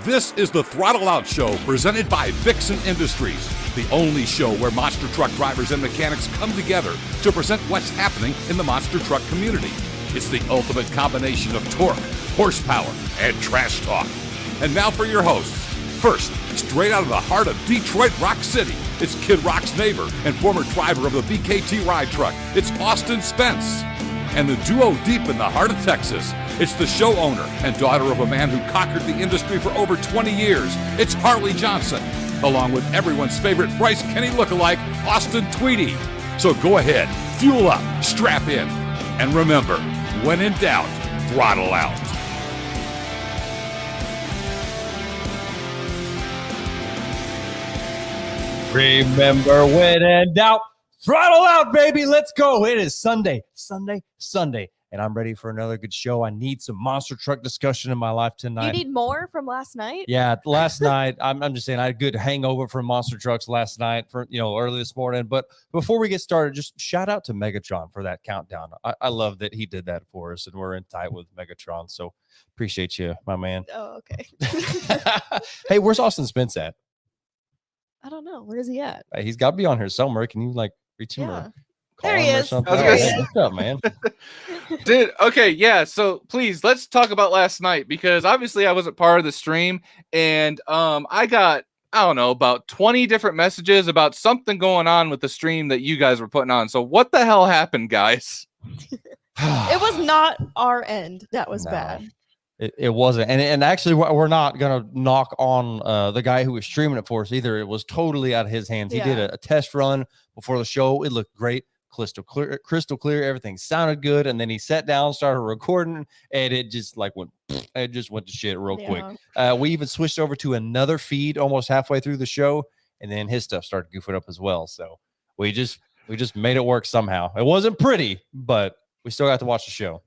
This is the Throttle Out Show presented by Vixen Industries, the only show where monster truck drivers and mechanics come together to present what's happening in the monster truck community. It's the ultimate combination of torque, horsepower, and trash talk. And now for your hosts. First, straight out of the heart of Detroit Rock City, it's Kid Rock's neighbor and former driver of the BKT ride truck. It's Austin Spence. And the duo deep in the heart of Texas, it's the show owner and daughter of a man who conquered the industry for over 20 years. It's Harley Johnson, along with everyone's favorite Bryce Kenny lookalike, Austin Tweedy. So go ahead, fuel up, strap in, and remember, when in doubt, throttle out. Remember, when in doubt, throttle out, baby. Let's go. It is Sunday, and I'm ready for another good show. I need some monster truck discussion in my life tonight. You need more from last night? Yeah, last night, I'm just saying I had a good hangover from monster trucks last night, early this morning. But before we get started, just shout out to Megatron for that countdown. I love that he did that for us, and we're in tight with Megatron. So appreciate you, my man. Oh, okay. Hey, where's Austin Spence at? I don't know. Where is he at? He's got to be on here somewhere. Can you reach him or call there he him or is. something? What's up, man? Dude, okay, yeah. So please, let's talk about last night, because obviously I wasn't part of the stream, and I got, I don't know, about 20 different messages about something going on with the stream that you guys were putting on. So what the hell happened, guys? It was not our end. That was bad. It wasn't. And actually, we're not going to knock on the guy who was streaming it for us either. It was totally out of his hands. He did a test run before the show. It looked great. Crystal clear. Everything sounded good. And then he sat down, started recording, and it just went to shit real quick. We even switched over to another feed almost halfway through the show, and then his stuff started goofing up as well. So we just made it work somehow. It wasn't pretty, but we still got to watch the show.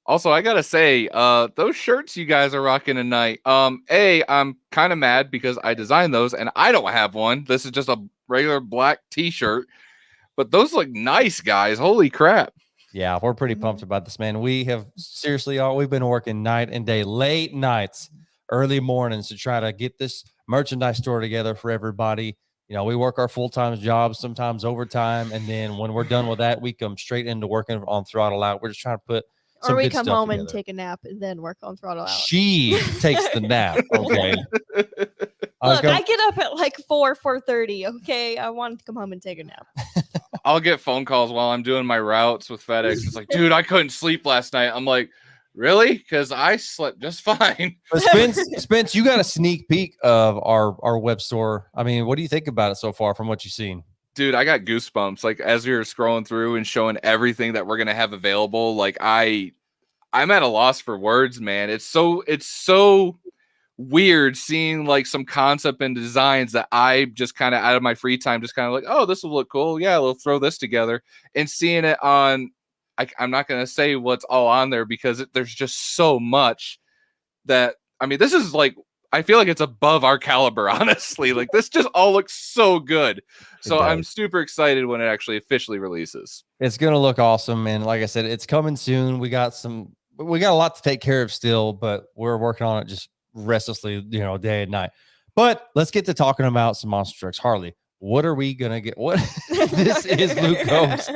Also, I gotta say, those shirts you guys are rocking tonight. I'm kind of mad because I designed those and I don't have one. This is just a regular black t-shirt, but those look nice, guys. Holy crap. Yeah, we're pretty pumped about this, man. We have we've been working night and day, late nights, early mornings to try to get this merchandise store together for everybody. We work our full-time jobs, sometimes overtime, and then when we're done with that, we come straight into working on Throttle Out. We're just trying to put or we come home and take a nap and then work on Throttle Out. She takes the nap. Okay. Look, I get up at 4:30. Okay. I wanted to come home and take a nap. I'll get phone calls while I'm doing my routes with FedEx. It's like, dude, I couldn't sleep last night. I'm like, really? Because I slept just fine. But Spence, you got a sneak peek of our web store. I mean, what do you think about it so far from what you've seen? Dude, I got goosebumps. As we were scrolling through and showing everything that we're gonna have available, I'm at a loss for words, man. It's so weird seeing some concept and designs that I just kind of out of my free time just kind of oh, this will look cool. Yeah, we'll throw this together, and seeing it on. I'm not gonna say what's all on there because there's just so much that this is I feel like it's above our caliber, honestly. This just all looks so good. So I'm super excited when it actually officially releases. It's going to look awesome. And like I said, it's coming soon. We got a lot to take care of still, but we're working on it just restlessly, day and night. But let's get to talking about some monster trucks. Harley, what are we going to get? What? This is Luke Combs.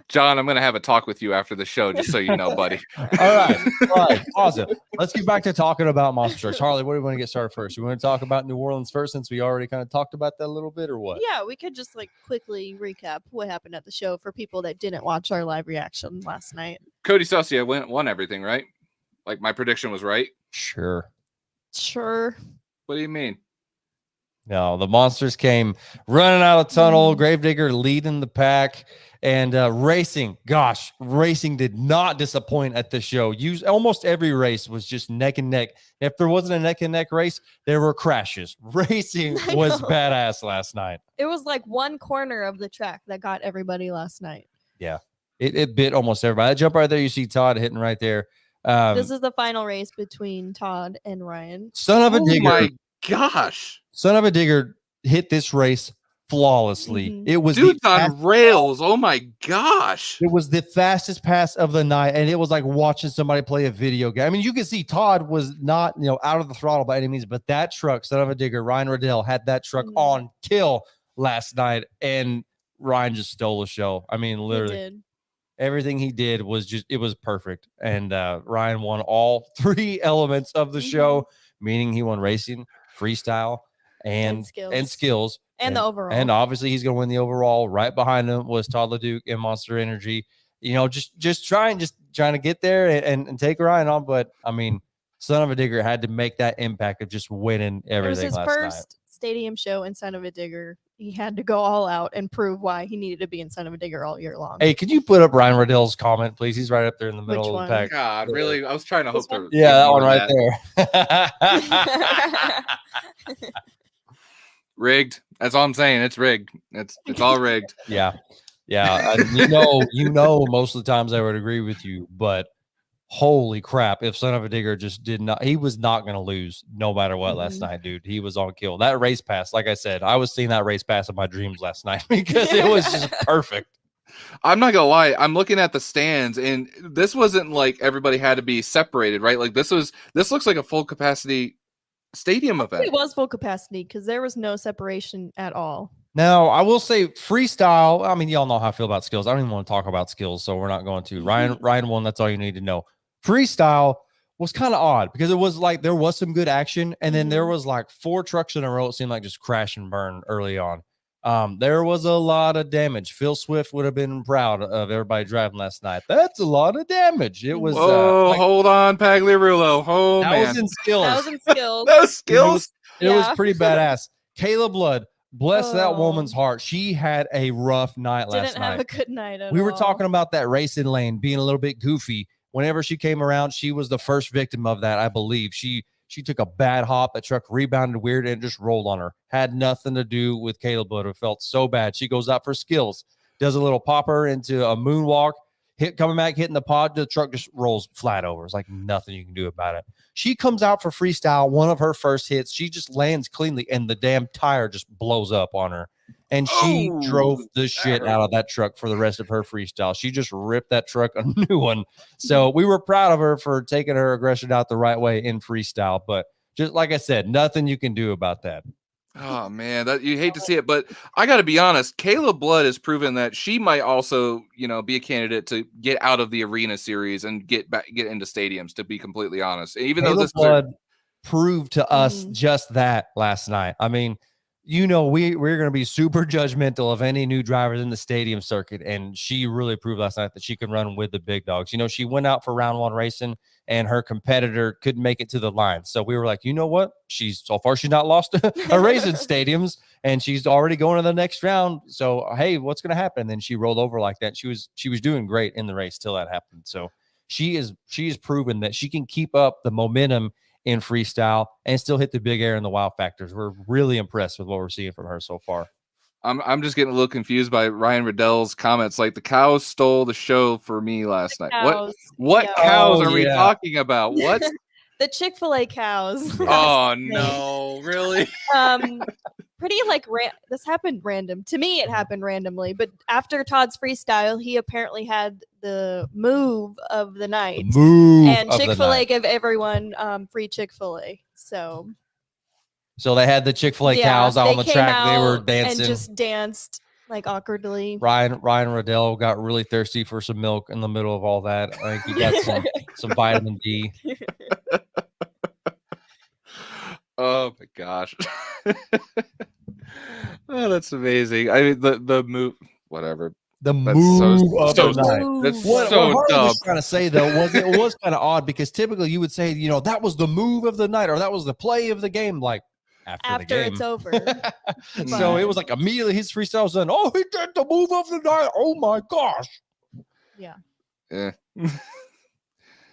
John, I'm going to have a talk with you after the show, just so you know, buddy. All right. Awesome. Let's get back to talking about monster trucks. Harley, what do you want to get started first? You want to talk about New Orleans first, since we already kind of talked about that a little bit, or what? Yeah, we could just quickly recap what happened at the show for people that didn't watch our live reaction last night. Cody Saucia won everything, right? My prediction was right? Sure. What do you mean? No, the monsters came running out of the tunnel. Gravedigger leading the pack. And racing did not disappoint at the show. Almost every race was just neck and neck. If there wasn't a neck and neck race, there were crashes. Racing was badass last night. It was one corner of the track that got everybody last night. Yeah, it bit almost everybody. That jump right there, you see Todd hitting right there. This is the final race between Todd and Ryan. Son of a digger. Oh my gosh. Son of a digger hit this race flawlessly. Mhm. It was Dude's the on rails. Oh my gosh. It was the fastest pass of the night, and it was like watching somebody play a video game. I mean, you can see Todd was not, out of the throttle by any means, but that truck, son of a digger, Ryan Riddell had that truck on kill last night, and Ryan just stole the show. I mean, literally, everything he did was it was perfect. And Ryan won all 3 elements of the show, meaning he won racing, freestyle, and skills. And the overall. And obviously he's going to win the overall. Right behind him was Todd LeDuc and Monster Energy. Just trying to get there and take Ryan on. But I mean, son of a digger had to make that impact of just winning everything. It was his first stadium show in Son of a Digger. He had to go all out and prove why he needed to be in Son of a Digger all year long. Hey, can you put up Ryan Riddell's comment, please? He's right up there in the middle of the pack. God, really? I was trying to hope to. Yeah, that one right there. Rigged. That's all I'm saying. It's rigged. It's all rigged. Yeah. Most of the times I would agree with you, but holy crap, if son of a digger just did not, he was not going to lose no matter what last night, dude. He was on kill. That race pass, like I said, I was seeing that race pass in my dreams last night because it was just perfect. I'm not gonna lie. I'm looking at the stands, and this wasn't like everybody had to be separated, right? Like this looks like a full capacity stadium event. It was full capacity because there was no separation at all. Now, I will say freestyle. I mean, y'all know how I feel about skills. I don't even want to talk about skills, so we're not going to. Ryan won. That's all you need to know. Freestyle was kind of odd because it was like there was some good action, and then there was like 4 trucks in a row. It seemed like just crash and burn early on. There was a lot of damage. Phil Swift would have been proud of everybody driving last night. That's a lot of damage. It was. Hold on, Pagliarulo. Oh, that man. was in skills. That was in skills. That was skills. It was pretty badass. Kayla Blood, bless that woman's heart. She had a rough night last night. Didn't have a good night at all. We were talking about that racing lane being a little bit goofy. Whenever she came around, she was the first victim of that, I believe. She took a bad hop. That truck rebounded weird and just rolled on her. Had nothing to do with Caleb Blood. It felt so bad. She goes out for skills, does a little popper into a moonwalk, coming back, hitting the pod. The truck just rolls flat over. It's like nothing you can do about it. She comes out for freestyle. One of her first hits, she just lands cleanly, and the damn tire just blows up on her. And she drove the shit out of that truck for the rest of her freestyle. She just ripped that truck a new one. So we were proud of her for taking her aggression out the right way in freestyle. But just like I said, nothing you can do about that. Oh man, that you hate to see it, but I got to be honest. Kayla Blood has proven that she might also, be a candidate to get out of the arena series and get into stadiums. To be completely honest, even though this Blood proved to us just that last night. I mean, we're going to be super judgmental of any new drivers in the stadium circuit, and she really proved last night that she can run with the big dogs. She went out for round 1 racing, and her competitor couldn't make it to the line. So we were like, you know what? She's not lost a race in stadiums, and she's already going to the next round. So hey, what's going to happen? And then she rolled over like that. She was doing great in the race till that happened. So she is proven that she can keep up the momentum in freestyle and still hit the big air and the wow factors. We're really impressed with what we're seeing from her so far. I'm just getting a little confused by Ryan Riddell's comments. Like, the cows stole the show for me last night. What cows are we talking about? What? The Chick-fil-A cows. Oh no, really? Pretty this happened random. To me, it happened randomly. But after Todd's freestyle, he apparently had the move of the night. And Chick-fil-A gave everyone free Chick-fil-A. So they had the Chick-fil-A cows out on the track. They were dancing and just danced like awkwardly. Ryan Riddell got really thirsty for some milk in the middle of all that. I think he got some vitamin D. Oh my gosh. Oh, that's amazing. I mean, the move, whatever. The move of the night. That's what Harley was trying to say, though, was it was kind of odd because typically you would say, that was the move of the night or that was the play of the game, like after the game. It's over. So it was like immediately his freestyle was done. Oh, he did the move of the night. Oh my gosh. Yeah.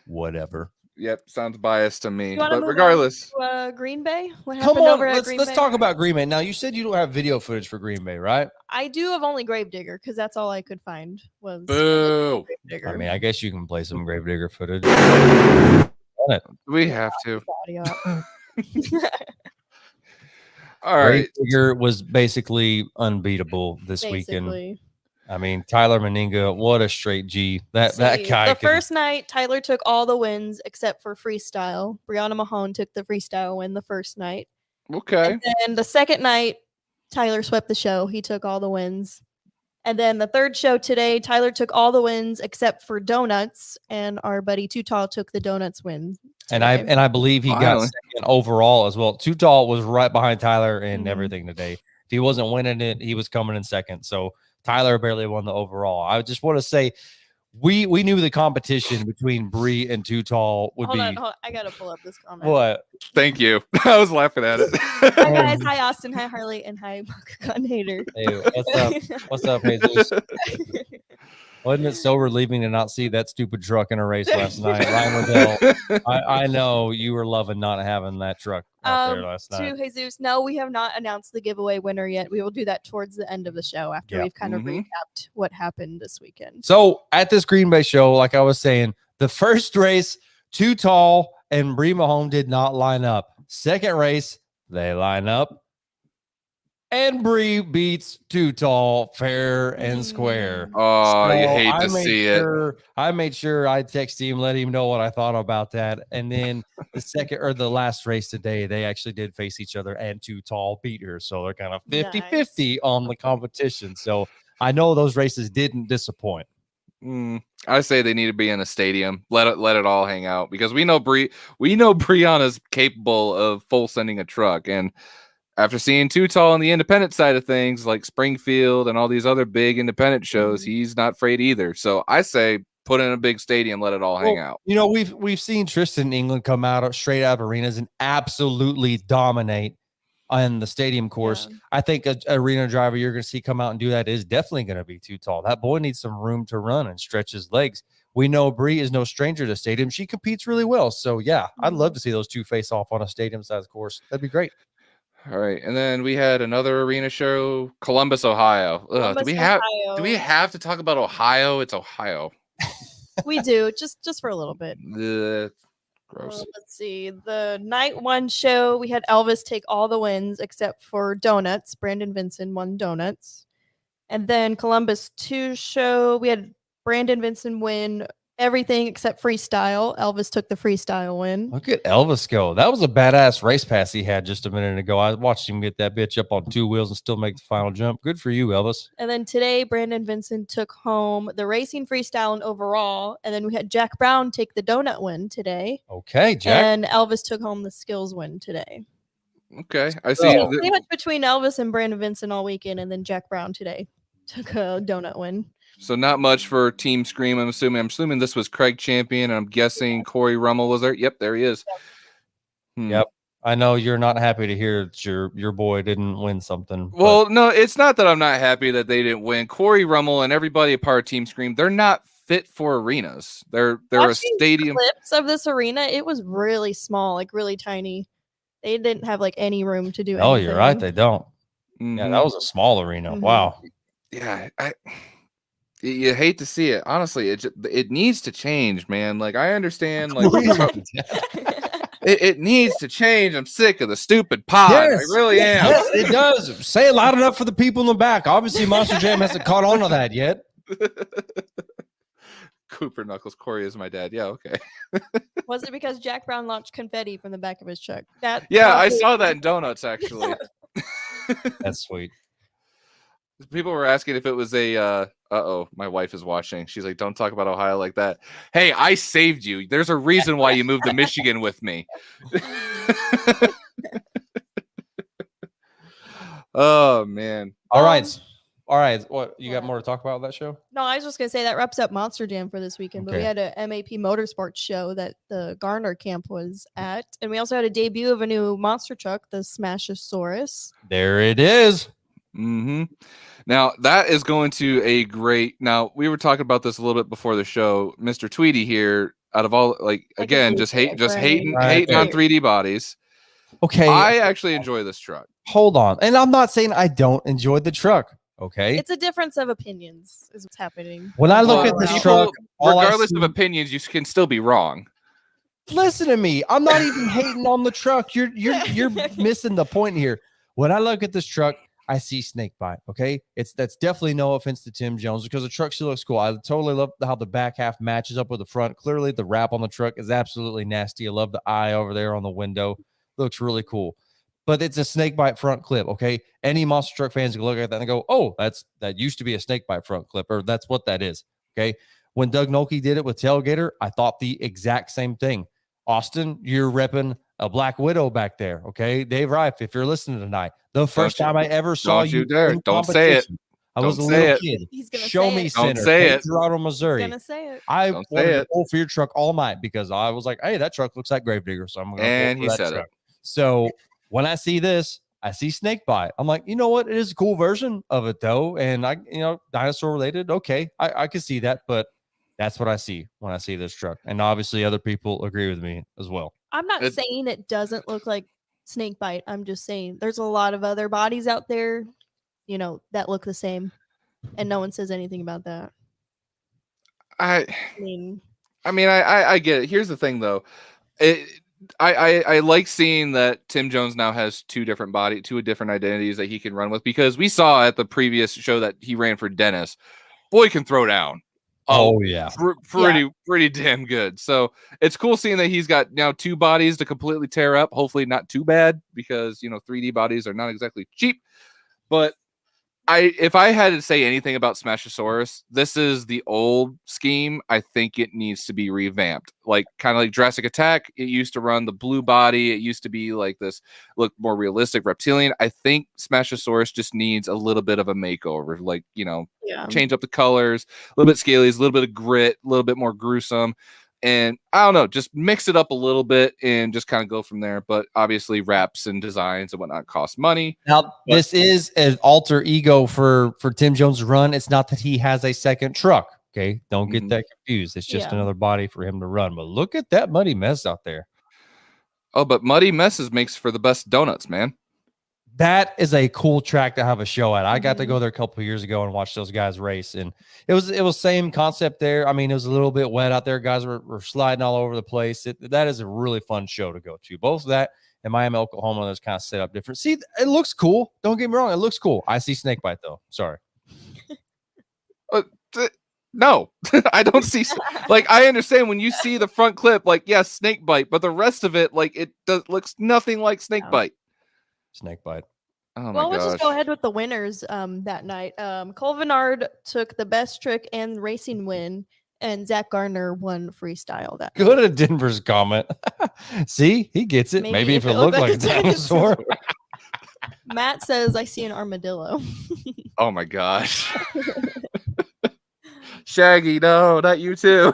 Whatever. Yep, sounds biased to me. But regardless, Green Bay. What happened over at Green Bay? Let's talk about Green Bay. Now, you said you don't have video footage for Green Bay, right? I do have only Gravedigger because that's all I could find was Boo. Gravedigger. I mean, I guess you can play some Gravedigger footage. We have to. All right. Figure was basically unbeatable this weekend. I mean, Tyler Meninga, what a straight G. That guy. First night, Tyler took all the wins except for freestyle. Brianna Mahone took the freestyle win the first night. Okay. And then the second night, Tyler swept the show. He took all the wins. And then the third show today, Tyler took all the wins except for donuts, and our buddy Too Tall took the donuts win. Today. And I believe he got second overall as well. Too Tall was right behind Tyler in everything today. If he wasn't winning it, he was coming in second. So Tyler barely won the overall. I just want to say we knew the competition between Bri and Too Tall would be. Hold on. I gotta pull up this comment. What? Thank you. I was laughing at it. Hi guys. Hi Austin. Hi Harley. And hi Gun Hater. Hey, what's up? What's up, Jesus? Wasn't it so relieving to not see that stupid truck in a race last night? Ryan Liddell, I know you were loving not having that truck out there last night. To Jesus, no, we have not announced the giveaway winner yet. We will do that towards the end of the show after we've kind of recapped what happened this weekend. So at this Green Bay show, like I was saying, the first race, Too Tall and Bri Mahone did not line up. Second race, they line up. And Bri beats Too Tall fair and square. Oh, you hate to see it. I made sure I texted him, let him know what I thought about that. And then the last race today, they actually did face each other, and Too Tall beat her. So they're kind of 50-50 on the competition. So I know those races didn't disappoint. I say they need to be in a stadium. Let it all hang out, because we know Brianna's capable of full sending a truck, and after seeing Too Tall on the independent side of things, like Springfield and all these other big independent shows, he's not afraid either. So I say put in a big stadium, let it all hang out. You know, we've seen Tristan England come out straight out of arenas and absolutely dominate on the stadium course. Yeah. I think an arena driver you're going to see come out and do that is definitely going to be Too Tall. That boy needs some room to run and stretch his legs. We know Bri is no stranger to stadium. She competes really well. So, yeah, I'd love to see those two face off on a stadium-sized course. That'd be great. All right, and then we had another arena show, Columbus, Ohio. Do we have to talk about Ohio? It's Ohio. We do, just for a little bit. Gross. Let's see. The night one show, we had Elvis take all the wins except for donuts. Brandon Vincent won donuts. And then Columbus 2 show, we had Brandon Vincent win everything except freestyle. Elvis took the freestyle win. Look at Elvis go. That was a badass race pass he had just a minute ago. I watched him get that bitch up on 2 wheels and still make the final jump. Good for you, Elvis. And then today, Brandon Vincent took home the racing freestyle and overall. And then we had Jack Brown take the donut win today. Okay, Jack. And Elvis took home the skills win today. Okay, I see. Pretty much between Elvis and Brandon Vincent all weekend, and then Jack Brown today took a donut win. So not much for Team Scream. I'm assuming this was Craig Champion, and I'm guessing Corey Rummel was there. Yep, there he is. Yep. I know you're not happy to hear that your boy didn't win something. Well, no, it's not that I'm not happy that they didn't win. Corey Rummel and everybody a part of Team Scream, they're not fit for arenas. They're a stadium. Clips of this arena, it was really small, like really tiny. They didn't have like any room to do anything. Oh, you're right. They don't. Yeah, that was a small arena. Wow. Yeah, you hate to see it. Honestly, it needs to change, man. Like, I understand, like it needs to change. I'm sick of the stupid pod. Yes, I really am. Yes, it does. Say it loud enough for the people in the back. Obviously, Monster Jam hasn't caught on to that yet. Cooper Knuckles, Corey is my dad. Yeah, okay. Was it because Jack Brown launched confetti from the back of his truck? I saw that in donuts, actually. That's sweet. People were asking if it was a my wife is watching. She's like, don't talk about Ohio like that. Hey, I saved you. There's a reason why you moved to Michigan with me. Oh man. All right. What, you got more to talk about that show? No, I was just gonna say that wraps up Monster Jam for this weekend. But we had a MAP Motorsports show that the Garner camp was at, and we also had a debut of a new monster truck, the Smashosaurus. There it is. Now that is going to a great. Now we were talking about this a little bit before the show. Mr. Tweety here, out of all, again, just hating on 3D bodies. Okay, I actually enjoy this truck. Hold on, and I'm not saying I don't enjoy the truck. Okay, it's a difference of opinions is what's happening. When I look at this truck, regardless of opinions, you can still be wrong. Listen to me. I'm not even hating on the truck. You're missing the point here. When I look at this truck, I see snake bite. Okay, that's definitely no offense to Tim Jones because the truck still looks cool. I totally love how the back half matches up with the front. Clearly, the wrap on the truck is absolutely nasty. I love the eye over there on the window. Looks really cool. But it's a snake bite front clip. Okay, any monster truck fans can look at that and go, "Oh, that used to be a snake bite front clip, or that's what that is." Okay, when Doug Nolte did it with Tailgater, I thought the exact same thing. Austin, you're repping a Black Widow back there. Okay, Dave Reif, if you're listening tonight, the first time I ever saw you dare. in Don't say it. I was a little kid. He's gonna Show say me it. center. Don't say it. Toronto, Missouri. He's gonna say it. I Don't wanted say to it. pull for your truck all night because I was like, hey, that truck looks like Gravedigger, so I'm going to And pull he for that said truck. it. So when I see this, I see snake bite. I'm like, you know what? It is a cool version of it though, and dinosaur related. Okay, I can see that, but that's what I see when I see this truck, and obviously other people agree with me as well. I'm not saying it doesn't look like snake bite. I'm just saying there's a lot of other bodies out there, that look the same, and no one says anything about that. I mean, I get it. Here's the thing, though. I like seeing that Tim Jones now has two different identities that he can run with, because we saw at the previous show that he ran for Dennis. Boy can throw down. Oh yeah, pretty damn good. So it's cool seeing that he's got now two bodies to completely tear up. Hopefully not too bad, because 3D bodies are not exactly cheap. But if I had to say anything about Smashosaurus, this is the old scheme. I think it needs to be revamped. Kind of like Jurassic Attack. It used to run the blue body. It used to be like this, look more realistic reptilian. I think Smashosaurus just needs a little bit of a makeover. Change up the colors, a little bit scalies, a little bit of grit, a little bit more gruesome. And I don't know, just mix it up a little bit and just kind of go from there. But obviously wraps and designs and whatnot cost money. Now, this is an alter ego for Tim Jones' run. It's not that he has a second truck. Okay, don't get that confused. It's just another body for him to run. But look at that muddy mess out there. Oh, but muddy messes makes for the best donuts, man. That is a cool track to have a show at. I got to go there a couple of years ago and watch those guys race, and it was same concept there. I mean, it was a little bit wet out there. Guys were sliding all over the place. That is a really fun show to go to. Both of that and Miami, Oklahoma, that's kind of set up different. See, it looks cool. Don't get me wrong, it looks cool. I see snakebite though. Sorry. No, I don't see. I understand when you see the front clip, snakebite, but the rest of it, looks nothing like snakebite. Snakebite. Oh my well, let's gosh. just go ahead with the winners that night. Cole Vennard took the best trick and racing win, and Zach Gardner won freestyle that Go to Denver's comment. See, he gets it. Maybe if it looked like a dinosaur. Matt says, I see an armadillo. Oh my gosh. Shaggy, no, not you too.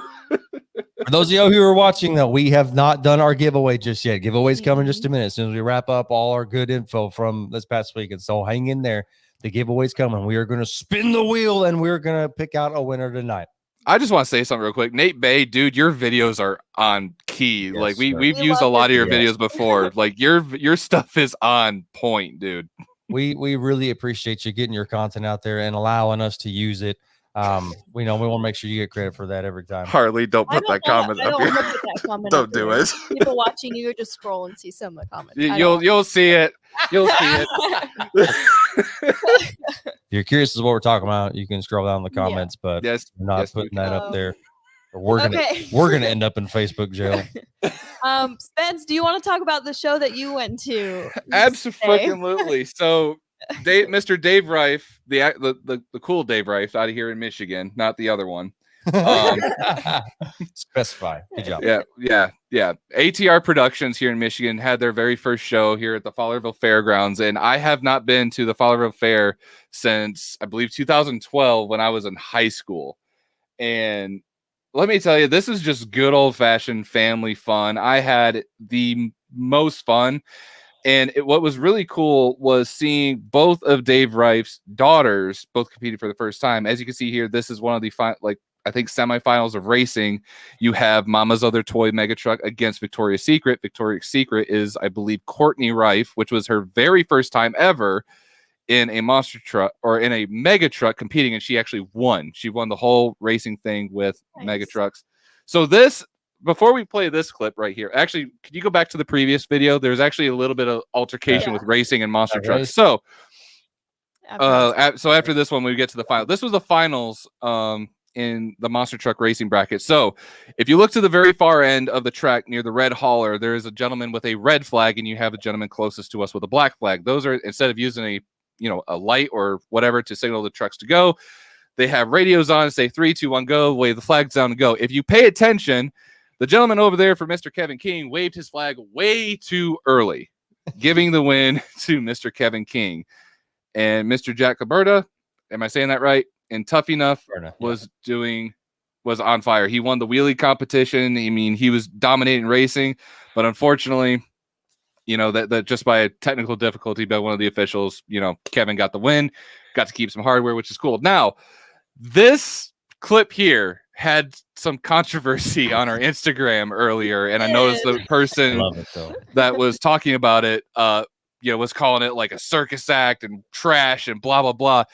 For those of you who are watching, though, we have not done our giveaway just yet. Giveaway's coming just a minute. As soon as we wrap up all our good info from this past week. And so hang in there. The giveaway's coming. We are going to spin the wheel, and we're going to pick out a winner tonight. I just want to say something real quick. Nate Bay, dude, your videos are on key. Yes, we've used a lot of your videos before. Your stuff is on point, dude. We really appreciate you getting your content out there and allowing us to use it. We want to make sure you get credit for that every time. Harley, don't put that comment up here. Don't do it. People watching you just scroll and see some of the comments. You'll see it. You'll see it. If you're curious as what we're talking about, you can scroll down in the comments, but we're not putting that up there. We're gonna end up in Facebook jail. Spence, do you want to talk about the show that you went to? Absolutely. So Mr. Dave Reif, the cool Dave Reif out of here in Michigan, not the other one. Specify. Good job. Yeah. ATR Productions here in Michigan had their very first show here at the Fowlerville Fairgrounds, and I have not been to the Fowlerville Fair since I believe 2012 when I was in high school. And let me tell you, this is just good old-fashioned family fun. I had the most fun. And what was really cool was seeing both of Dave Reif's daughters both competing for the first time. As you can see here, this is one of the I think semifinals of racing. You have Mama's Other Toy Mega Truck against Victoria's Secret. Victoria's Secret is, I believe, Courtney Reif, which was her very first time ever in a monster truck or in a mega truck competing, and she actually won. She won the whole racing thing with mega trucks. So this before we play this clip right here, actually, can you go back to the previous video? There's actually a little bit of altercation with racing and monster trucks. So, so after this one, we get to the final. This was the finals in the monster truck racing bracket. So, if you look to the very far end of the track near the red hauler, there is a gentleman with a red flag, and you have a gentleman closest to us with a black flag. Those are, instead of using a light or whatever to signal the trucks to go, they have radios on, say 3, 2, 1, go, wave the flags down and go. If you pay attention, the gentleman over there for Mr. Kevin King waved his flag way too early, giving the win to Mr. Kevin King. And Mr. Jack Caberta, am I saying that right? And Tough Enough was on fire. He won the wheelie competition. I mean, he was dominating racing, but unfortunately, that just by a technical difficulty by one of the officials, Kevin got the win, got to keep some hardware, which is cool. Now, this clip here had some controversy on our Instagram earlier, and I noticed the person that was talking about it, was calling it like a circus act and trash and blah, blah, blah.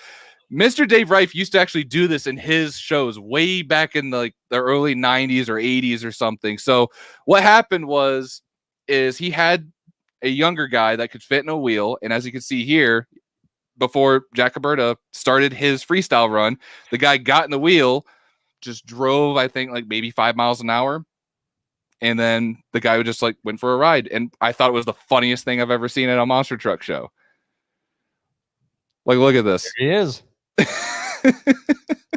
Mr. Dave Reif used to actually do this in his shows way back in the early 90s or 80s or something. So what happened is he had a younger guy that could fit in a wheel, and as you can see here, before Jack Caberta started his freestyle run, the guy got in the wheel, just drove, I think, like maybe 5 miles an hour. And then the guy would just went for a ride. And I thought it was the funniest thing I've ever seen at a monster truck show. Look at this. There he is.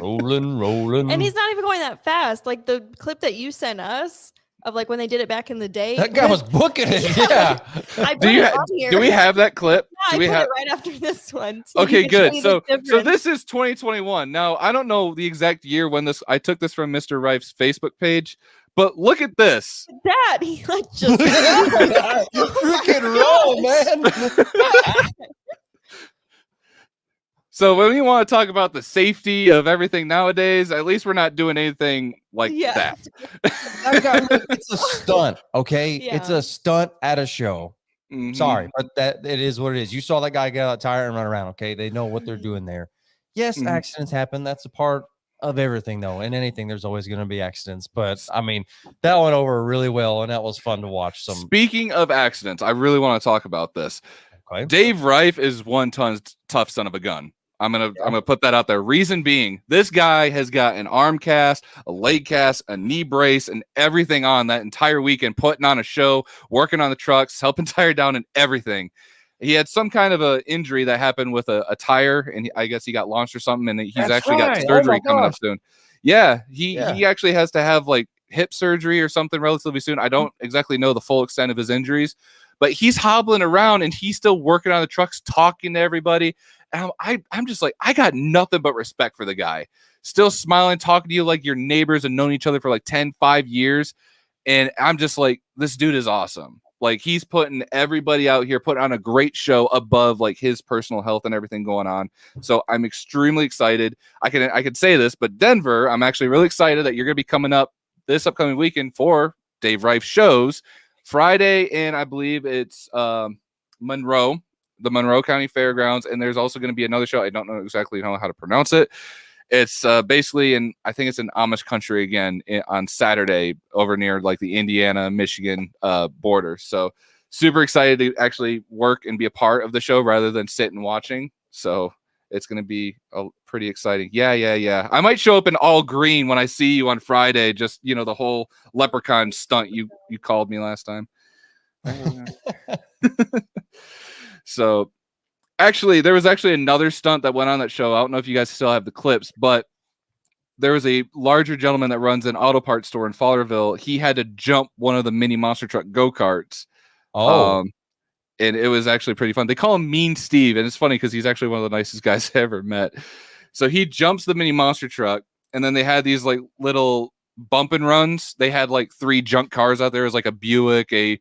rolling. And he's not even going that fast. Like the clip that you sent us of when they did it back in the day. That guy was booking it. Yeah. I put it on here. Do we have that clip? Yeah, I put it right after this one. Okay, good. So this is 2021. Now, I don't know the exact year when I took this from Mr. Reif's Facebook page, but look at this. Dad, he just freaking roll, man. So when we want to talk about the safety of everything nowadays, at least we're not doing anything like that. It's a stunt, okay? Yeah. It's a stunt at a show. Mm-hmm. Sorry, but it is what it is. You saw that guy get out of the tire and run around, okay? They know what they're doing there. Yes, accidents happen. That's a part of everything, though. In anything, there's always going to be accidents. But, I mean, that went over really well, and that was fun to watch. Speaking of accidents, I really want to talk about this. Okay. Dave Reif is one tough son of a gun. I'm gonna put that out there. Reason being, this guy has got an arm cast, a leg cast, a knee brace, and everything on that entire weekend, putting on a show, working on the trucks, helping tire down and everything. He had some kind of a injury that happened with a tire, and I guess he got launched or something, and he's got surgery coming up soon. Yeah, he actually has to have hip surgery or something relatively soon. I don't exactly know the full extent of his injuries, but he's hobbling around and he's still working on the trucks, talking to everybody. And I'm just I got nothing but respect for the guy. Still smiling, talking to you like your neighbors and known each other for 5 years. And I'm just this dude is awesome. He's putting everybody out here, putting on a great show above his personal health and everything going on. So I'm extremely excited. I could say this, but Denver, I'm actually really excited that you're going to be coming up this upcoming weekend for Dave Reif shows. Friday, and I believe it's Monroe. The Monroe County Fairgrounds, and there's also going to be another show. I don't know exactly how to pronounce it. It's basically I think it's in Amish country again on Saturday over near the Indiana, Michigan border. So super excited to actually work and be a part of the show rather than sit and watching. So it's going to be pretty exciting. Yeah. I might show up in all green when I see you on Friday. Just, the whole leprechaun stunt you called me last time. So there was another stunt that went on that show. I don't know if you guys still have the clips, but there was a larger gentleman that runs an auto parts store in Fowlerville. He had to jump one of the mini monster truck go-karts. And it was actually pretty fun. They call him Mean Steve, and it's funny because he's actually one of the nicest guys I ever met. So he jumps the mini monster truck, and then they had these little bump and runs. They had 3 junk cars out there. It was a Buick, a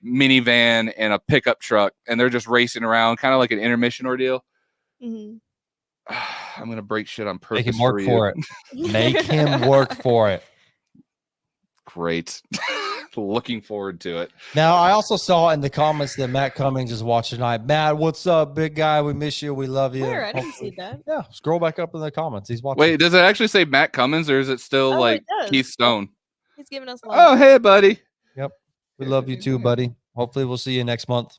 minivan, and a pickup truck, and they're just racing around, kind of like an intermission ordeal. Mm-hmm. I'm gonna break shit on purpose. Make him work for it. Make him work for it. Great. Looking forward to it. Now, I also saw in the comments that Matt Cummings is watching tonight. Matt, what's up, big guy? We miss you. We love you. Where? I didn't see that. Yeah, scroll back up in the comments. He's watching. Wait, does it actually say Matt Cummings, or is it still Keith Stone? He's giving us love. Oh, hey, buddy. Yep. We love you too, buddy. Hopefully we'll see you next month.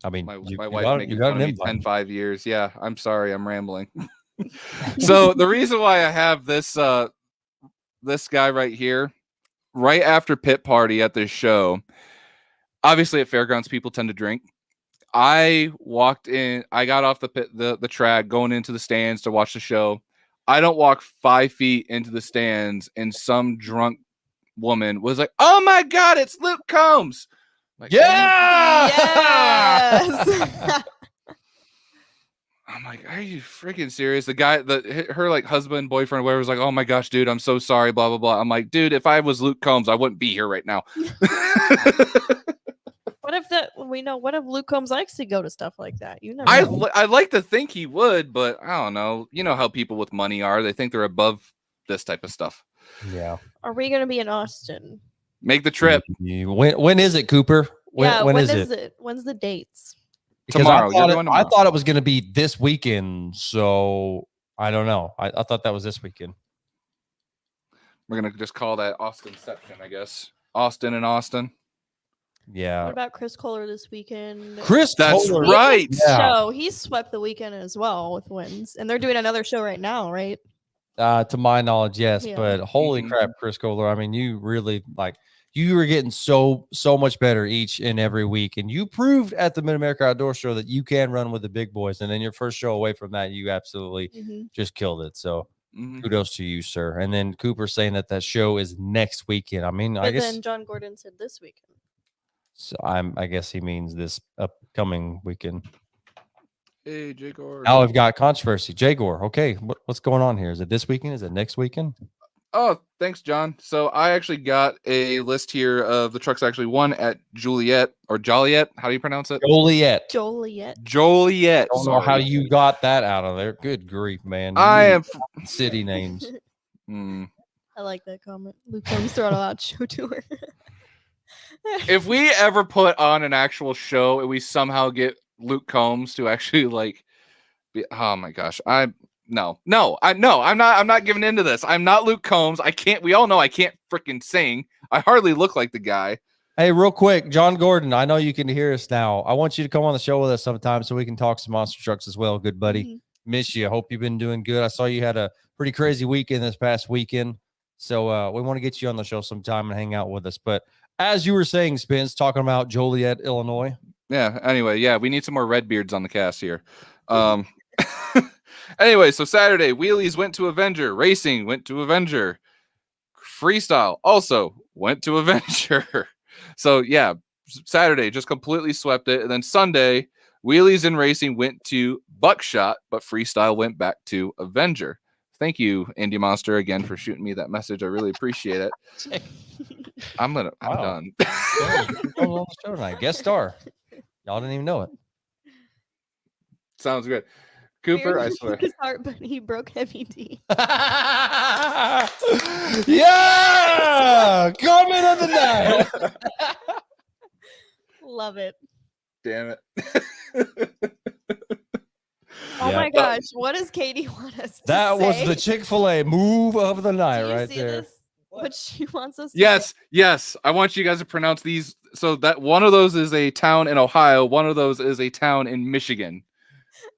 I mean, My you wife got, making you got fun an of me invite. 5 years. Yeah, I'm sorry, I'm rambling. So the reason why I have this this guy right here, right after pit party at this show, obviously at fairgrounds people tend to drink. I walked in, I got off the track going into the stands to watch the show. I don't walk 5 feet into the stands and some drunk woman was like, "Oh my God, it's Luke Combs." Like, Yes. I'm like, are you freaking serious? The guy, her like husband, boyfriend, whatever, was like, "Oh my gosh, dude, I'm so sorry." Blah blah blah. I'm like, dude, if I was Luke Combs, I wouldn't be here right now. What if Luke Combs likes to go to stuff like that? You never know. I like to think he would, but I don't know. You know how people with money are. They think they're above this type of stuff. Yeah. Are we going to be in Austin? Make the trip. When is it, Cooper? When is it? When's the dates? Because tomorrow. I thought it was going to be this weekend. So I don't know. I thought that was this weekend. We're going to just call that Austinception, I guess. Austin and Austin. Yeah. What about Chris Kohler this weekend? That's right. So he swept the weekend as well with wins, and they're doing another show right now, right? To my knowledge, yes. Yeah. But holy crap, Chris Kohler! I mean, you really you were getting so much better each and every week, and you proved at the Mid America Outdoor Show that you can run with the big boys. And then your first show away from that, you absolutely just killed it. So kudos to you, sir. And then Cooper saying that show is next weekend. I mean, I guess then John Gordon said this weekend. So I guess he means this upcoming weekend. Hey, Jagor. Now I've got controversy. Jagor, okay, what's going on here? Is it this weekend? Is it next weekend? Oh, thanks, John. So I actually got a list here of the trucks actually won at Joliet or Joliet. How do you pronounce it? Joliet. Joliet. I don't know how you got that out of there. Good grief, man. I am city names. I like that comment. Luke Combs throwing out show tour. If we ever put on an actual show and we somehow get Luke Combs to actually oh my gosh, I'm not giving into this. I'm not Luke Combs. I can't. We all know I can't freaking sing. I hardly look like the guy. Hey, real quick, John Gordon, I know you can hear us now. I want you to come on the show with us sometime so we can talk some monster trucks as well. Good buddy. Miss you. Hope you've been doing good. I saw you had a pretty crazy weekend this past weekend. So we want to get you on the show sometime and hang out with us. But as you were saying, Spence, talking about Joliet, Illinois. Yeah. Anyway, yeah, we need some more Redbeards on the cast here. Anyway, so Saturday, Wheelies went to Avenger. Racing went to Avenger. Freestyle also went to Avenger. So, yeah, Saturday just completely swept it. And then Sunday, Wheelies and Racing went to Buckshot, but Freestyle went back to Avenger. Thank you, Indie Monster, again for shooting me that message. I really appreciate it. I'm done. On the show tonight. Guest star. Y'all didn't even know it. Sounds good. Cooper, I swear. His heart, but he broke Heavy D. Yeah! Comment of the night. Love it. Damn it. Oh my gosh, what does Katie want us to That say? was the Chick-fil-A move of the night right there. What she wants us to Yes, say? yes. I want you guys to pronounce these. So that one of those is a town in Ohio. One of those is a town in Michigan.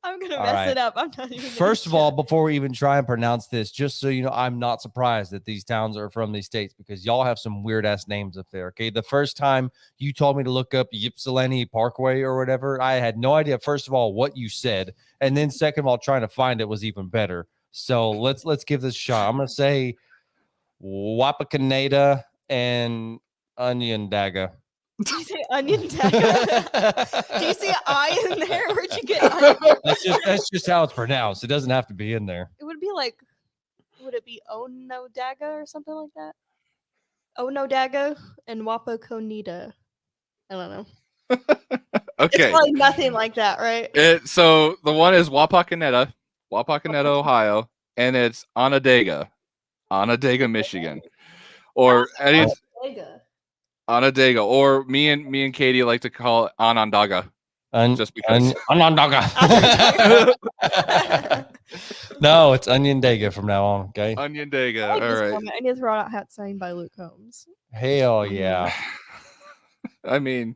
I'm going to mess it up. I'm not even First of all, before we even try and pronounce this, just so you know, I'm not surprised that these towns are from these states because y'all have some weird ass names up there. Okay. The first time you told me to look up Ypsilanti Parkway or whatever, I had no idea, first of all, what you said. And then second of all, trying to find it was even better. So let's give this a shot. I'm going to say Wapakoneta and Onondaga. Did you say Onondaga? Do you see an I in there? Where'd you get onion? That's just how it's pronounced. It doesn't have to be in there. It would be like, would it be Onondaga or something like that? Onondaga and Wapakoneta. I don't know. Okay. It's probably nothing like that, right? So the one is Wapakoneta, Ohio, and it's Onondaga, Michigan, or Onondaga, or me and Katie like to call it Onondaga, just because Onondaga. No, it's Onion Dega from now on. Okay. Onion Dega. I like All this right. comment. I need to throw out a hat signed by Luke Combs. Hell yeah. I mean,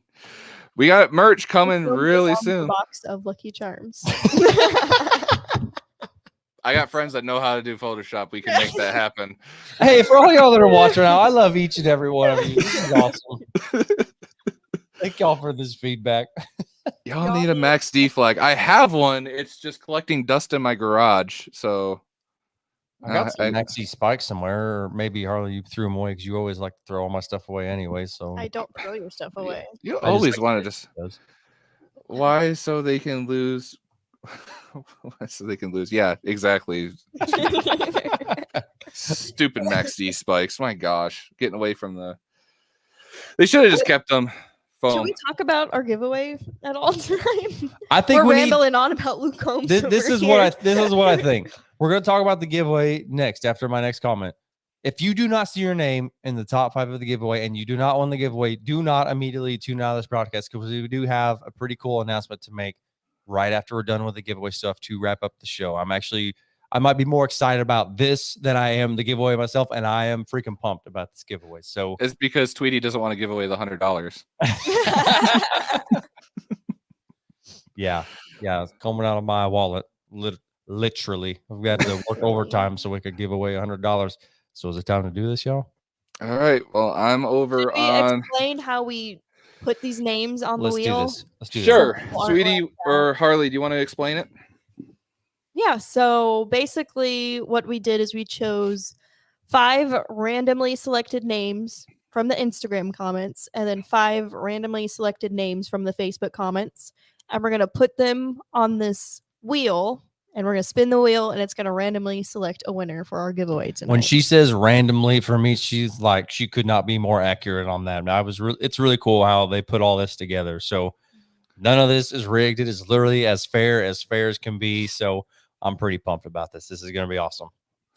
we got merch coming Luke Combs really is on the soon. box of Lucky Charms. I got friends that know how to do Photoshop. We can make that happen. Hey, for all y'all that are watching now, I love each and every one of you. This is awesome. Thank y'all for this feedback. Y'all need a Max D flag. I have one. It's just collecting dust in my garage. So I got some Maxi spikes somewhere, or maybe Harley, you threw them away because you always like to throw all my stuff away anyway. So I don't throw your stuff away. You I always just want to just why so they can lose. Why so they can lose? Yeah, exactly. Stupid Max D spikes. My gosh, getting away from the. They should have just kept them. Should we talk about our giveaway at all tonight? I think we're rambling on about Luke Combs. This is what I think. We're gonna talk about the giveaway next after my next comment. If you do not see your name in the top 5 of the giveaway and you do not win the giveaway, do not immediately tune out of this broadcast because we do have a pretty cool announcement to make right after we're done with the giveaway stuff to wrap up the show. I might be more excited about this than I am the giveaway myself, and I am freaking pumped about this giveaway. So it's because Tweety doesn't want to give away the $100. yeah, it's coming out of my wallet, literally. I've got to work overtime so we could give away $100. So is it time to do this, y'all? All right. Well, I'm over on. Explain how we put these names on the wheel. Let's do this. Sure, Sweetie or Harley, do you want to explain it? Yeah, so basically what we did is we chose 5 randomly selected names from the Instagram comments and then 5 randomly selected names from the Facebook comments. And we're going to put them on this wheel and we're going to spin the wheel and it's going to randomly select a winner for our giveaway tonight. When she says randomly for me, she's like, she could not be more accurate on that. It's really cool how they put all this together. So none of this is rigged. It is literally as fair as can be. So I'm pretty pumped about this. This is going to be awesome.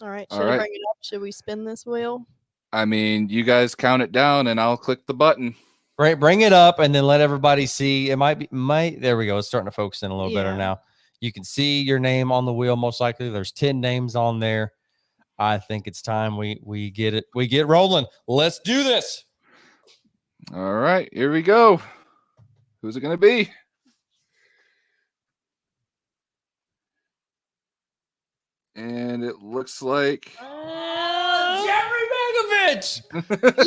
All right. Should I bring it up? Should we spin this wheel? I mean, you guys count it down and I'll click the button. Right. Bring it up and then let everybody see. It there we go. It's starting to focus in a little better now. You can see your name on the wheel. Most likely there's 10 names on there. I think it's time we get it. We get rolling. Let's do this. All right. Here we go. Who's it going to be? And it looks like Jeffrey Magovich.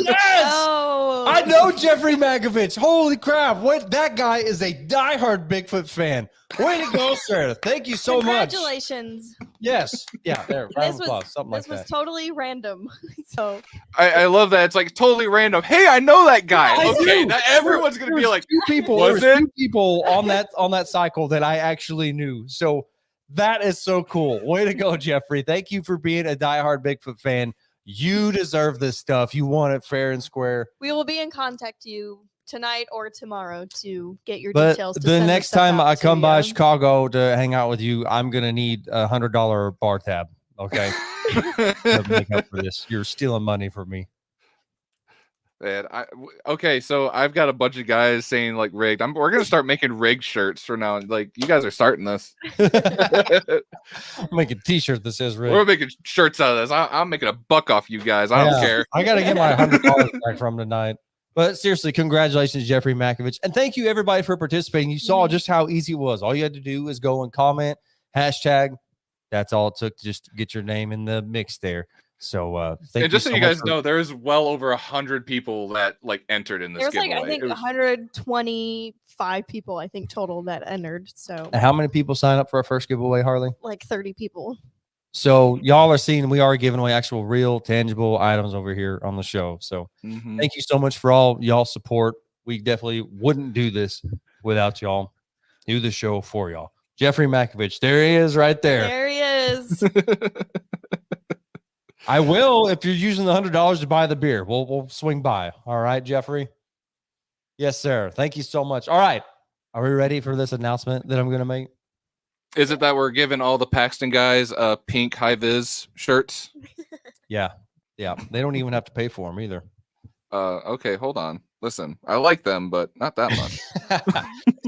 Yes, Oh. I know Jeffrey Magovich. Holy crap! What that guy is a diehard Bigfoot fan. Way to go, sir! Thank you so much. Congratulations. Yes, yeah. There, round of applause, something like This was that. totally random. So I love that. It's like totally random. Hey, I know that guy. I Okay, do. now everyone's going to be like, there was 2 people on that cycle that I actually knew. So that is so cool. Way to go, Jeffrey. Thank you for being a diehard Bigfoot fan. You deserve this stuff. You want it fair and square. we will be in contact you tonight or tomorrow to get your But details. the next time I come by Chicago to hang out with you, I'm going to need $100 bar tab. Okay. To make up for this. You're stealing money from me. man, okay, so I've got a bunch of guys saying like rigged. We're going to start making rigged shirts from now on. Like, you guys are starting this. Make a t-shirt that says rigged. We're making shirts out of this. I'm making a buck off you guys. I don't care. I got to get my $100 back from tonight. But seriously, congratulations, Jeffrey Makovich. And thank you, everybody, for participating. You saw just how easy it was. All you had to do is go and comment, hashtag. That's all it took to just get your name in the mix there. So thank you. And just so you guys much know, there's well over 100 people that like entered in this There's giveaway. like I think 125 people I think total that entered. So And how many people sign up for our first giveaway, Harley? like 30 people. So y'all are seeing we are giving away actual real tangible items over here on the show. So thank you so much for all y'all support. We definitely wouldn't do this without y'all. Do the show for y'all. Jeffrey Makovich, there he is right there. There he is. I will if you're using the $100 to buy the beer. We'll swing by. All right, Jeffrey. Yes, sir. Thank you so much. All right. Are we ready for this announcement that I'm going to make? Is it that we're giving all the Paxton guys pink high vis shirts? Yeah. They don't even have to pay for them either. Okay, hold on. Listen, I like them, but not that much.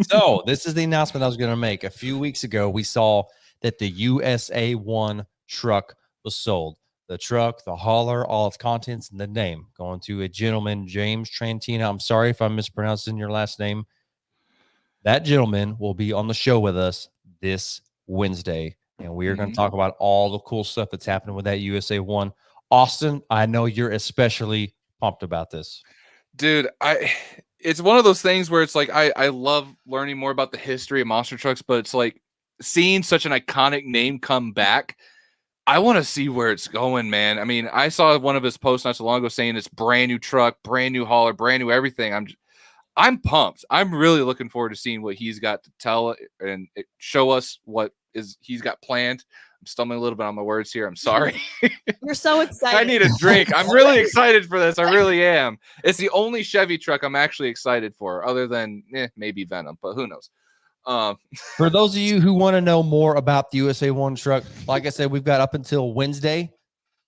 So this is the announcement I was going to make. A few weeks ago, we saw that the USA 1 truck was sold. The truck, the hauler, all its contents, and the name going to a gentleman, James Trantina. I'm sorry if I'm mispronouncing your last name. That gentleman will be on the show with us this Wednesday, and we are going to talk about all the cool stuff that's happening with that USA 1. Austin, I know you're especially pumped about this. Dude, it's one of those things where it's like I love learning more about the history of monster trucks, but it's like seeing such an iconic name come back. I want to see where it's going, man. I mean, I saw one of his posts not so long ago saying it's brand new truck, brand new hauler, brand new everything. I'm pumped. I'm really looking forward to seeing what he's got to tell and show us what he's got planned. I'm stumbling a little bit on my words here. I'm sorry. You're so excited. I need a drink. I'm really excited for this. I really am. It's the only Chevy truck I'm actually excited for, other than maybe Venom, but who knows? For those of you who want to know more about the USA 1 truck, like I said, we've got up until Wednesday.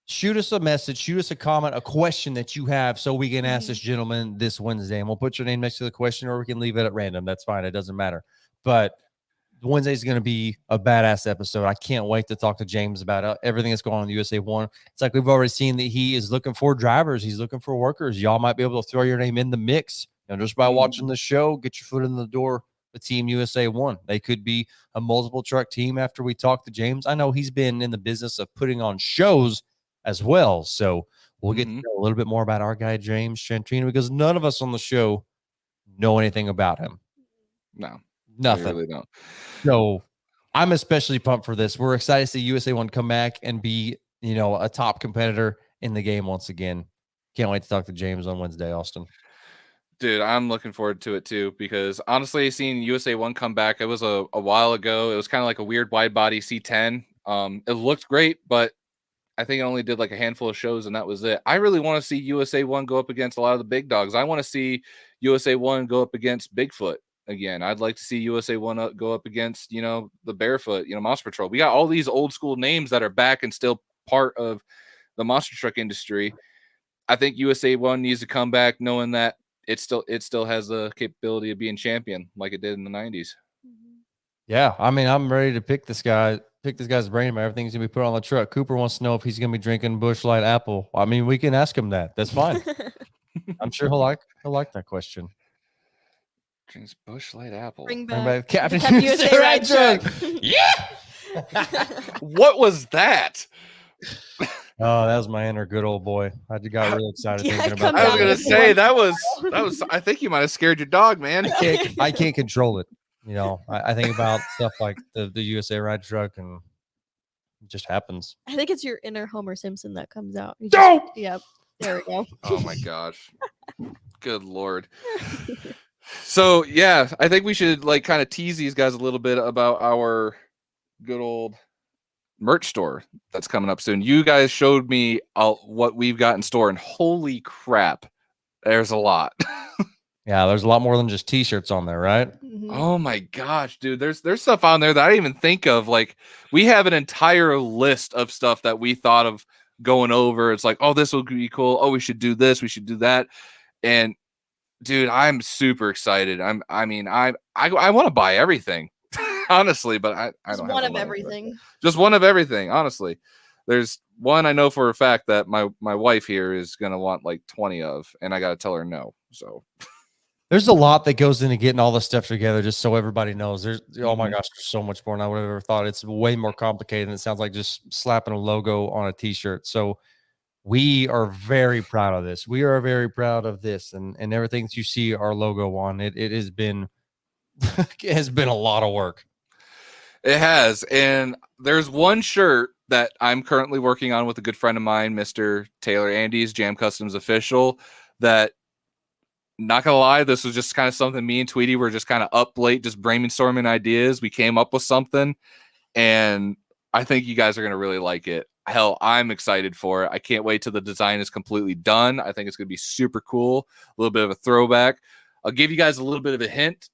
Shoot us a message, shoot us a comment, a question that you have, so we can ask this gentleman this Wednesday, and we'll put your name next to the question, or we can leave it at random. That's fine. It doesn't matter. But Wednesday is going to be a badass episode. I can't wait to talk to James about everything that's going on in the USA 1. It's like we've already seen that he is looking for drivers. He's looking for workers. Y'all might be able to throw your name in the mix. Just by watching the show, get your foot in the door with Team USA 1. They could be a multiple truck team after we talk to James. I know he's been in the business of putting on shows as well. So we'll get to know a little bit more about our guy, James Trantina, because none of us on the show know anything about him. No, nothing. I really don't. So I'm especially pumped for this. We're excited to see USA 1 come back and be, a top competitor in the game once again. Can't wait to talk to James on Wednesday, Austin. Dude, I'm looking forward to it too, because honestly, seeing USA 1 come back, it was a while ago. It was kind of like a weird wide body C10. It looked great, but I think it only did like a handful of shows and that was it. I really want to see USA 1 go up against a lot of the big dogs. I want to see USA 1 go up against Bigfoot again. I'd like to see USA 1 go up against, the Barefoot, Monster Patrol. We got all these old school names that are back and still part of the monster truck industry. I think USA 1 needs to come back knowing that it still has the capability of being champion like it did in the 90s. Yeah, I mean, I'm ready to pick this guy's brain about everything's gonna be put on the truck. Cooper wants to know if he's gonna be drinking Busch Light Apple. I mean, we can ask him that. That's fine. I'm sure he'll like that question. Drinks Busch Light Apple. Bring back Captain USA Ride Truck. Yeah. What was that? Oh, that was my inner good old boy. I got really excited thinking about that. I was gonna say that was. I think you might have scared your dog, man. I can't control it. I think about stuff like the USA Ride Truck, and it just happens. I think it's your inner Homer Simpson that comes out. No! Yep. There we go. Oh my gosh. Good Lord. So yeah, I think we should kind of tease these guys a little bit about our good old merch store that's coming up soon. You guys showed me what we've got in store, and holy crap, there's a lot. Yeah, there's a lot more than just t-shirts on there, right? Oh my gosh, dude, there's stuff on there that I didn't even think of. Like, we have an entire list of stuff that we thought of going over. It's like, oh, this will be cool. Oh, we should do this, we should do that. And dude, I'm super excited. I want to buy everything. Honestly, but I don't have one of money, everything. Just one of everything, honestly. There's one I know for a fact that my wife here is gonna want like 20 of, and I gotta tell her no. So there's a lot that goes into getting all this stuff together, just so everybody knows. Oh my gosh, there's so much more than I would have ever thought. It's way more complicated than it sounds like just slapping a logo on a t-shirt. So we are very proud of this. We are very proud of this, and everything that you see our logo on. It has been it has been a lot of work. It has. And there's one shirt that I'm currently working on with a good friend of mine, Mr. Taylor Andes, Jam Customs Official, that, not gonna lie, this was just kind of something me and Tweety were just kind of up late, just brainstorming ideas. We came up with something, and I think you guys are gonna really like it. Hell, I'm excited for it. I can't wait till the design is completely done. I think it's gonna be super cool. A little bit of a throwback. I'll give you guys a little bit of a hint.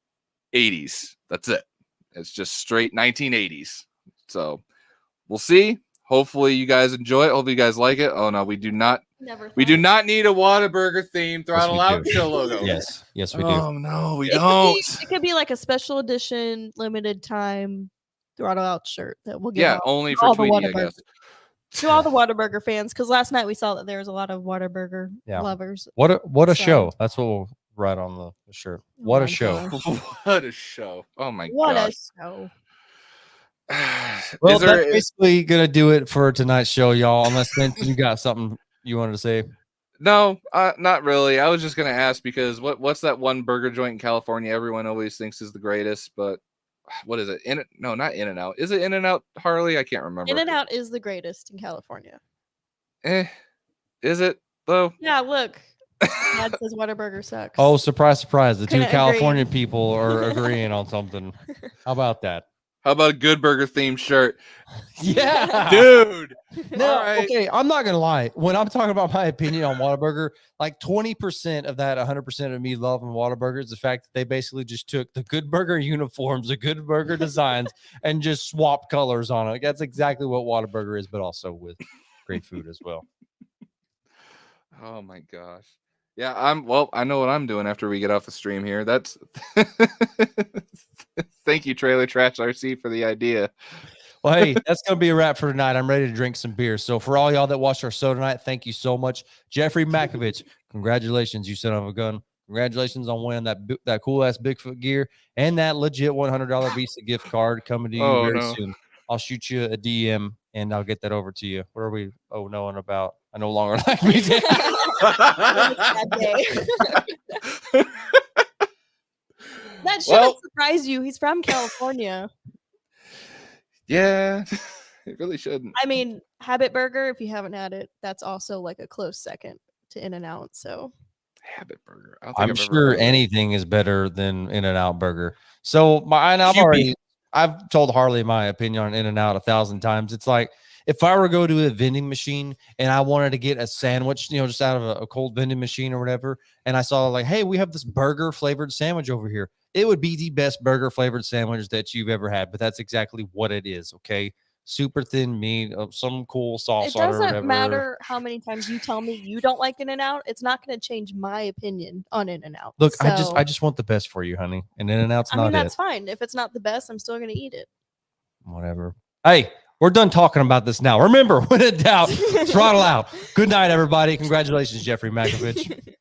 80s. That's it. It's just straight 1980s. So we'll see. Hopefully you guys enjoy it. Hopefully you guys like it. Oh no, we do not. We do not need a Whataburger theme Throttle Out show logo. Yes, we do. Oh no, we don't. It could be like a special edition, limited time Throttle Out shirt that we'll get. Yeah, only for Tweety, I guess. To all the Whataburger fans, because last night we saw that there was a lot of Whataburger lovers. What a show! That's what we'll write on the shirt. What a show! What a show! Oh my god! What a show! Well, that's basically gonna do it for tonight's show, y'all. Unless you got something you wanted to say. No, not really. I was just gonna ask because what's that one burger joint in California everyone always thinks is the greatest, but what is it? Not In-N-Out. Is it In-N-Out, Harley? I can't remember. In-N-Out is the greatest in California. Is it though? Yeah, look. Dad says Whataburger sucks. Oh, surprise, surprise. The two California people are agreeing on something. How about that? How about a Good Burger themed shirt? Yeah, dude. No, okay. I'm not gonna lie. When I'm talking about my opinion on Whataburger, like 20% of that, 100% of me loving Whataburger is the fact that they basically just took the Good Burger uniforms, the Good Burger designs, and just swapped colors on it. That's exactly what Whataburger is, but also with great food as well. Oh my gosh. Yeah, I know what I'm doing after we get off the stream here. That's thank you, Trailer Trash RC, for the idea. Well, hey, that's going to be a wrap for tonight. I'm ready to drink some beer. So for all y'all that watched our show tonight, thank you so much. Jeffrey Makovich, congratulations, you son of a gun. Congratulations on winning that cool-ass Bigfoot gear and that legit $100 Visa gift card coming to you very soon. I'll shoot you a DM, and I'll get that over to you. What are we knowing about? I no longer like music. That shouldn't surprise you. He's from California. Yeah, it really shouldn't. I mean, Habit Burger, if you haven't had it, that's also like a close second to In-N-Out. So Habit Burger. I'm sure anything is better than In-N-Out Burger. So I've told Harley my opinion on In-N-Out 1,000 times. It's like, if I were to go to a vending machine and I wanted to get a sandwich, just out of a cold vending machine or whatever, and I saw like, hey, we have this burger flavored sandwich over here, it would be the best burger flavored sandwich that you've ever had. But that's exactly what it is. Okay. Super thin meat, some cool sauce. It doesn't matter how many times you tell me you don't like In-N-Out. It's not going to change my opinion on In-N-Out. Look, so, I just want the best for you, honey. And In-N-Out's not it. That's fine. If it's not the best, I'm still going to eat it. Whatever. Hey, we're done talking about this now. Remember, when in doubt, throttle out. Good night, everybody. Congratulations, Jeffrey Makovich.